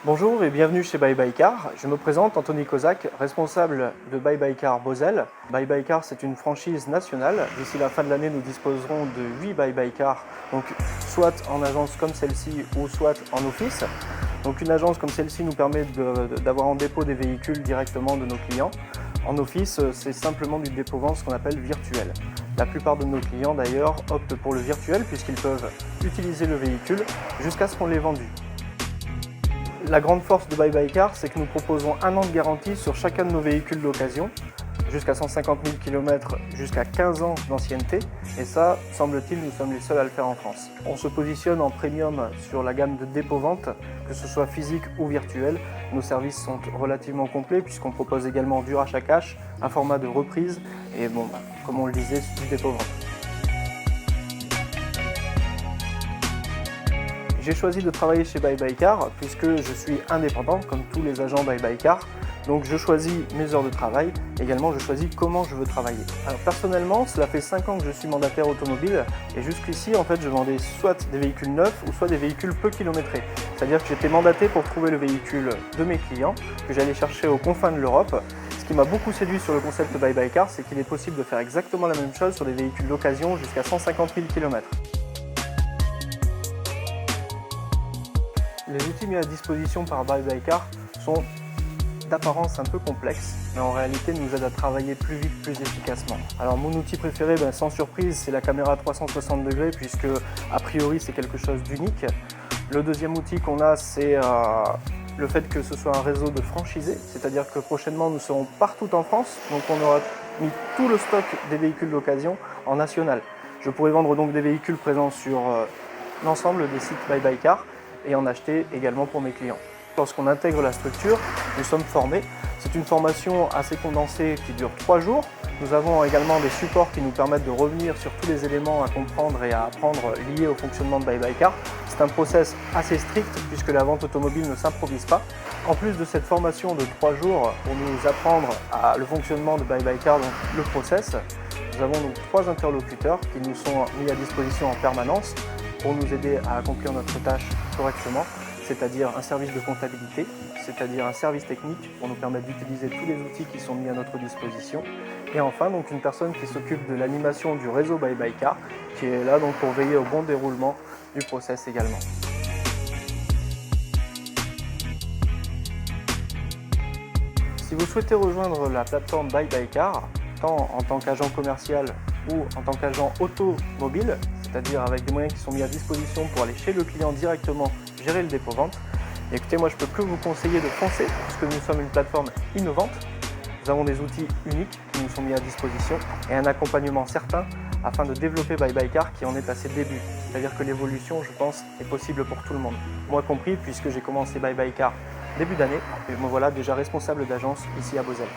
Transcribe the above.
Bonjour et bienvenue chez Bye Bye Car. Je me présente, Anthony Kozak, responsable de Bye Bye Car Bozell. Bye Bye Car, c'est une franchise nationale. D'ici la fin de l'année, nous disposerons de 8 Bye Bye Car, donc soit en agence comme celle-ci ou soit en office. Donc une agence comme celle-ci nous permet d'avoir en dépôt des véhicules directement de nos clients. En office, c'est simplement du dépôt-vente, ce qu'on appelle virtuel. La plupart de nos clients d'ailleurs optent pour le virtuel puisqu'ils peuvent utiliser le véhicule jusqu'à ce qu'on l'ait vendu. La grande force de Bye Bye Car, c'est que nous proposons un an de garantie sur chacun de nos véhicules d'occasion, jusqu'à 150 000 km, jusqu'à 15 ans d'ancienneté, et ça, semble-t-il, nous sommes les seuls à le faire en France. On se positionne en premium sur la gamme de dépôt-vente, que ce soit physique ou virtuel. Nos services sont relativement complets puisqu'on propose également du rachat cash, un format de reprise, et comme on le disait, du dépôt-vente. J'ai choisi de travailler chez Bye Bye Car puisque je suis indépendant comme tous les agents Bye Bye Car. Donc je choisis mes heures de travail, également je choisis comment je veux travailler. Alors personnellement, cela fait 5 ans que je suis mandataire automobile et jusqu'ici en fait je vendais soit des véhicules neufs ou soit des véhicules peu kilométrés. C'est-à-dire que j'étais mandaté pour trouver le véhicule de mes clients que j'allais chercher aux confins de l'Europe. Ce qui m'a beaucoup séduit sur le concept Bye Bye Car, c'est qu'il est possible de faire exactement la même chose sur des véhicules d'occasion jusqu'à 150 000 km. Les outils mis à disposition par Bye Bye Car sont d'apparence un peu complexes, mais en réalité nous aident à travailler plus vite, plus efficacement. Alors mon outil préféré, sans surprise, c'est la caméra 360 degrés, puisque a priori c'est quelque chose d'unique. Le deuxième outil qu'on a, c'est le fait que ce soit un réseau de franchisés, c'est-à-dire que prochainement nous serons partout en France, donc on aura mis tout le stock des véhicules d'occasion en national. Je pourrai vendre donc des véhicules présents sur l'ensemble des sites Bye Bye Car, et en acheter également pour mes clients. Lorsqu'on intègre la structure, nous sommes formés. C'est une formation assez condensée qui dure 3 jours. Nous avons également des supports qui nous permettent de revenir sur tous les éléments à comprendre et à apprendre liés au fonctionnement de Bye Bye Car. C'est un process assez strict puisque la vente automobile ne s'improvise pas. En plus de cette formation de 3 jours pour nous apprendre le fonctionnement de Bye Bye Car, donc le process, nous avons donc 3 interlocuteurs qui nous sont mis à disposition en permanence pour nous aider à accomplir notre tâche correctement, c'est-à-dire un service de comptabilité, c'est-à-dire un service technique pour nous permettre d'utiliser tous les outils qui sont mis à notre disposition, et enfin donc une personne qui s'occupe de l'animation du réseau Bye Bye Car, qui est là donc pour veiller au bon déroulement du process également. Si vous souhaitez rejoindre la plateforme Bye Bye Car, tant en tant qu'agent commercial ou en tant qu'agent automobile, c'est-à-dire avec des moyens qui sont mis à disposition pour aller chez le client directement gérer le dépôt-vente. Écoutez, moi je peux que vous conseiller de foncer, puisque nous sommes une plateforme innovante. Nous avons des outils uniques qui nous sont mis à disposition et un accompagnement certain afin de développer Bye Bye Car qui en est à ses débuts. C'est-à-dire que l'évolution, je pense, est possible pour tout le monde. Moi compris, puisque j'ai commencé Bye Bye Car début d'année et me voilà déjà responsable d'agence ici à Bozell.